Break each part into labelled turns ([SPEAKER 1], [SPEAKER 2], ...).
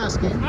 [SPEAKER 1] asking.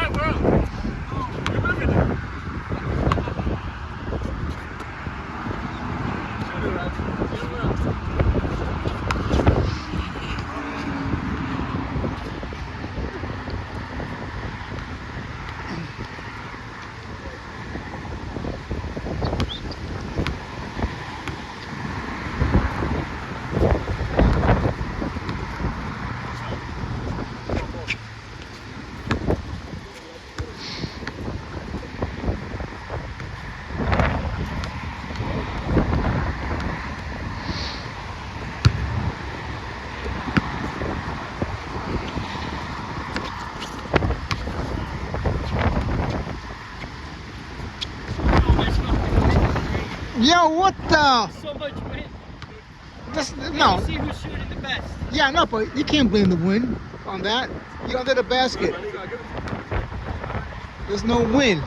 [SPEAKER 1] Yo, what the?
[SPEAKER 2] So much wind.
[SPEAKER 1] No.
[SPEAKER 2] See who's shooting the best.
[SPEAKER 1] Yeah, no, but you can't blame the wind on that. You're under the basket. There's no wind.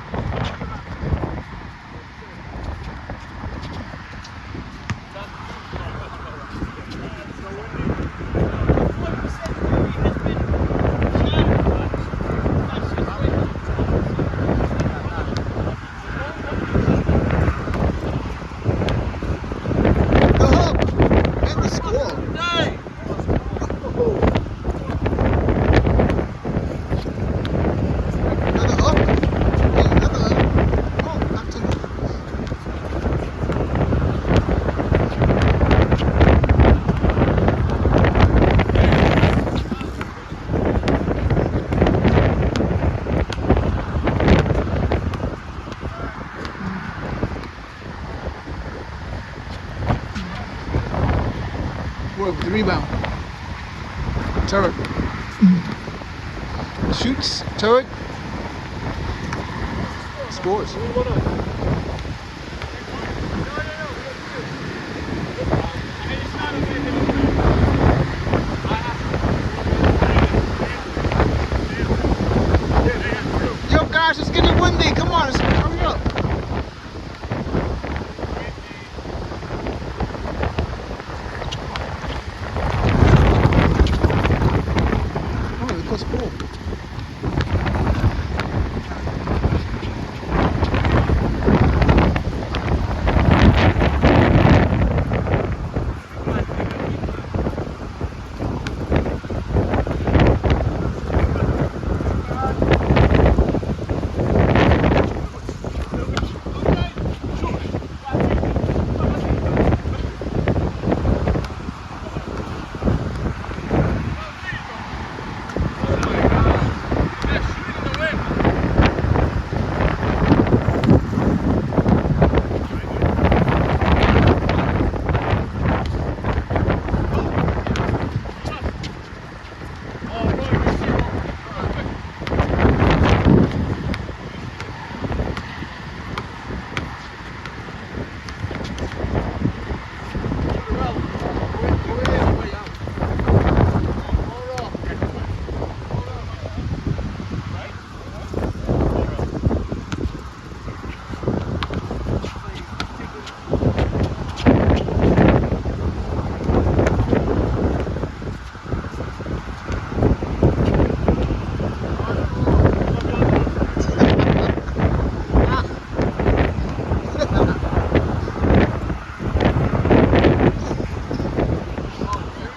[SPEAKER 1] The hook and the score. Another hook. Another hook. Oh, not too much. Work with the rebound. Turret. Shoots. Turret. Scores. Yo, guys, it's getting windy. Come on, let's hurry up. Oh, it goes cool.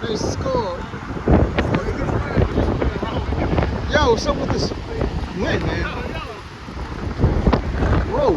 [SPEAKER 1] They scored. Yo, what's up with this wind, man? Whoa.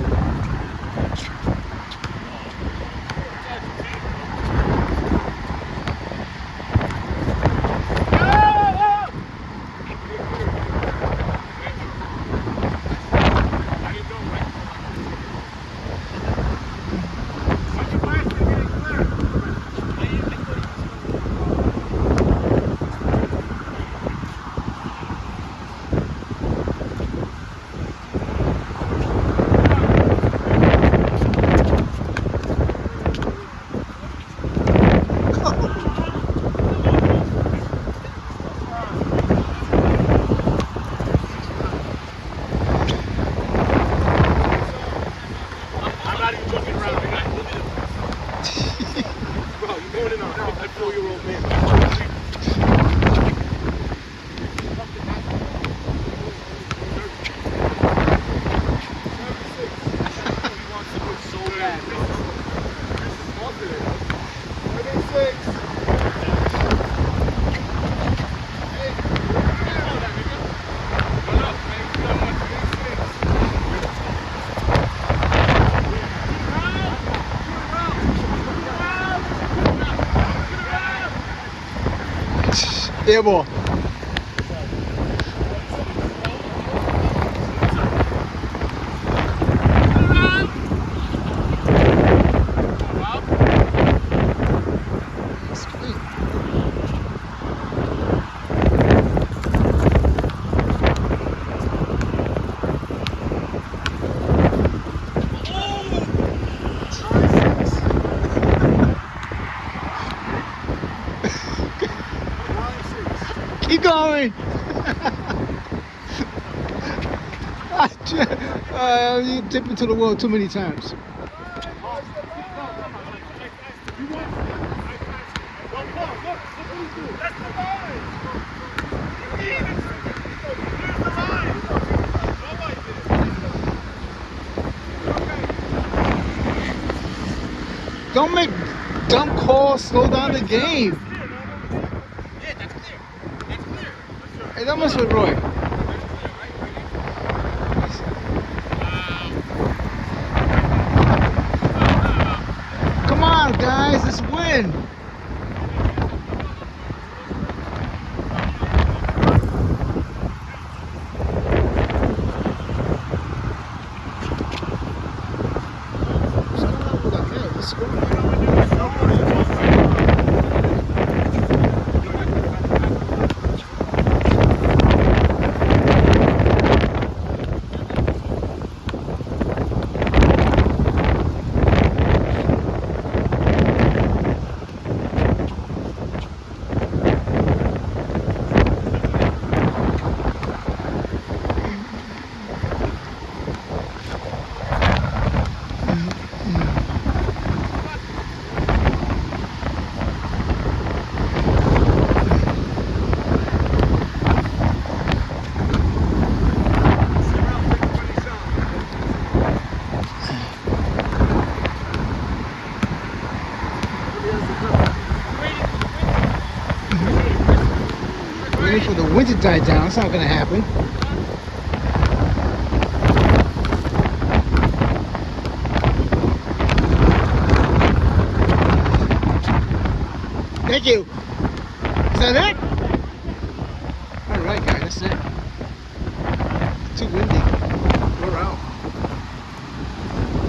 [SPEAKER 1] Air ball. Sweet. Keep going. You tip into the wall too many times. Don't make dumb calls, slow down the game. Hey, that must be Roy. Come on, guys, let's win. Waiting for the wind to die down. It's not gonna happen. Thank you. Is that it? All right, guys, that's it.